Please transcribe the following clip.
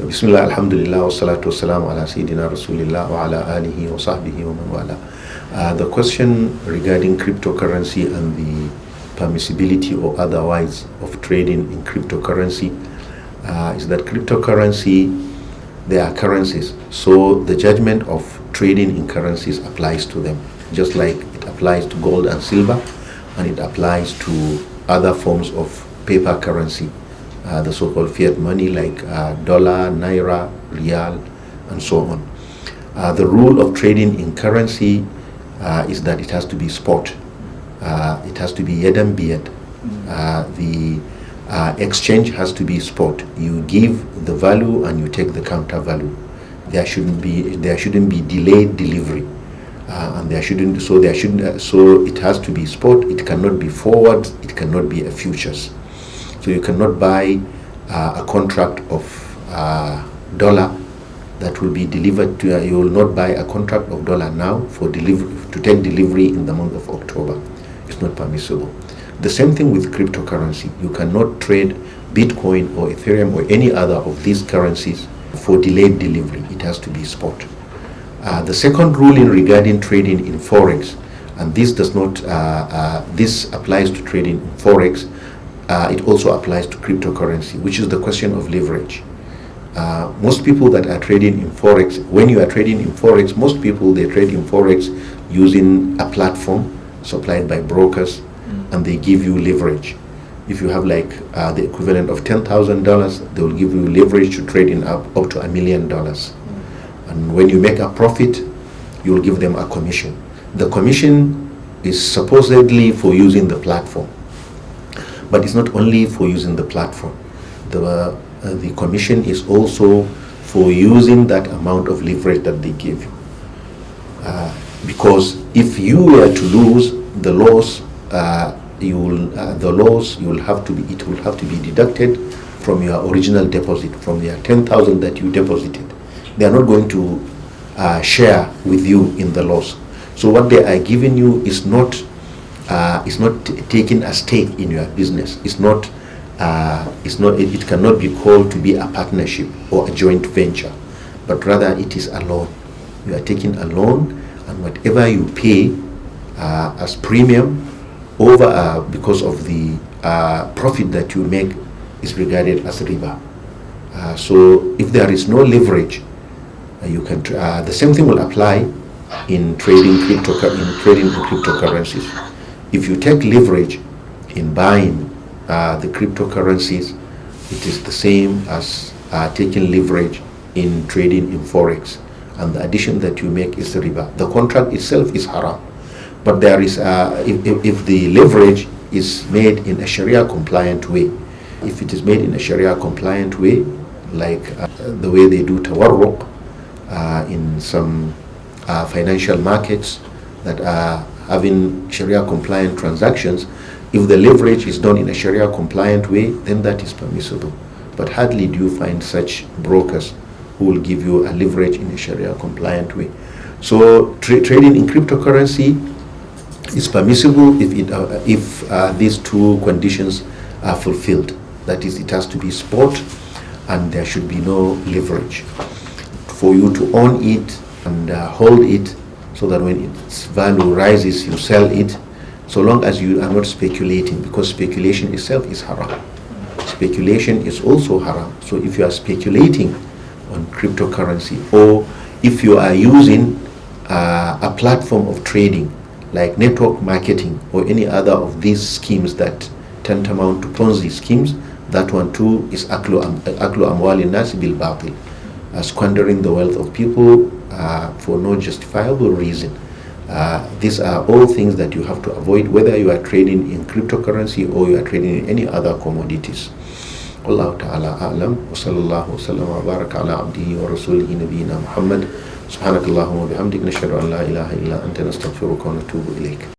Bismillah, alhamdulillah, wa salatu wa salam ala sayyidina rasulillah wa ala alihi wa sahbihi wa man wala. The question regarding cryptocurrency and the permissibility or otherwise of trading in cryptocurrency is that cryptocurrency, they are currencies, so the judgment of trading in currencies applies to them, just like it applies to gold and silver, and it applies to other forms of paper currency, the so-called fiat money like dollar, naira, real, and so on. The rule of trading in currency is that it has to be spot. It has to be yadam biyad. The exchange has to be spot. You give the value and you take the counter value. There shouldn't be delayed delivery, and so it has to be spot. It cannot be forward. It cannot be a futures. So you cannot buy a contract of dollar that will be delivered to you. You will not buy a contract of dollar now for delivery to take delivery in the month of October. It's not permissible. The same thing with cryptocurrency. You cannot trade Bitcoin or Ethereum or any other of these currencies for delayed delivery. It has to be spot. The second ruling regarding trading in forex, and this does not this applies to trading in forex. It also applies to cryptocurrency, which is the question of leverage. Most people that are trading in forex, when you are trading in forex, most people, they trade in forex using a platform supplied by brokers, and they give you leverage. If you have like the equivalent of $10,000, they will give you leverage to trade in up to $1 million. And when you make a profit, you will give them a commission. The commission is supposedly for using the platform, but it's not only for using the platform. The commission is also for using that amount of leverage that they give you. Because if you were to lose the loss, it will have to be deducted from your original deposit, from your 10,000 that you deposited. They are not going to share with you in the loss. So what they are giving you is not taking a stake in your business. It cannot be called to be a partnership or a joint venture, but rather it is a loan. You are taking a loan, and whatever you pay as premium over because of the profit that you make is regarded as riba. So if there is no leverage, you can the same thing will apply in trading in cryptocurrencies. If you take leverage in buying the cryptocurrencies, it is the same as taking leverage in trading in forex, and the addition that you make is riba. The contract itself is haram, but there is if the leverage is made in a Sharia compliant way, if it is made in a Sharia compliant way, like the way they do tawarruq in some financial markets that are having Sharia compliant transactions, if the leverage is done in a Sharia compliant way, then that is permissible. But hardly do you find such brokers who will give you a leverage in a Sharia compliant way. So trading in cryptocurrency is permissible if these two conditions are fulfilled. That is, it has to be spot and there should be no leverage. For you to own it and hold it, so that when its value rises, you sell it, so long as you are not speculating, because speculation itself is haram. Speculation is also haram. So if you are speculating on cryptocurrency, or if you are using a platform of trading like network marketing or any other of these schemes that tantamount to Ponzi schemes, that one too is aklu amwali nasi bil batil, squandering the wealth of people for no justifiable reason. These are all things that you have to avoid, whether you are trading in cryptocurrency or you are trading in any other commodities. Wallahu ta'ala a'lam, wa sallallahu wa sallam wa baraka ala abdihi wa rasulihi nabiyyina Muhammad. Subhanakallahumma wa bihamdik, nashhadu an la ilaha illa anta, nastaghfiruka wa natubu ilayk.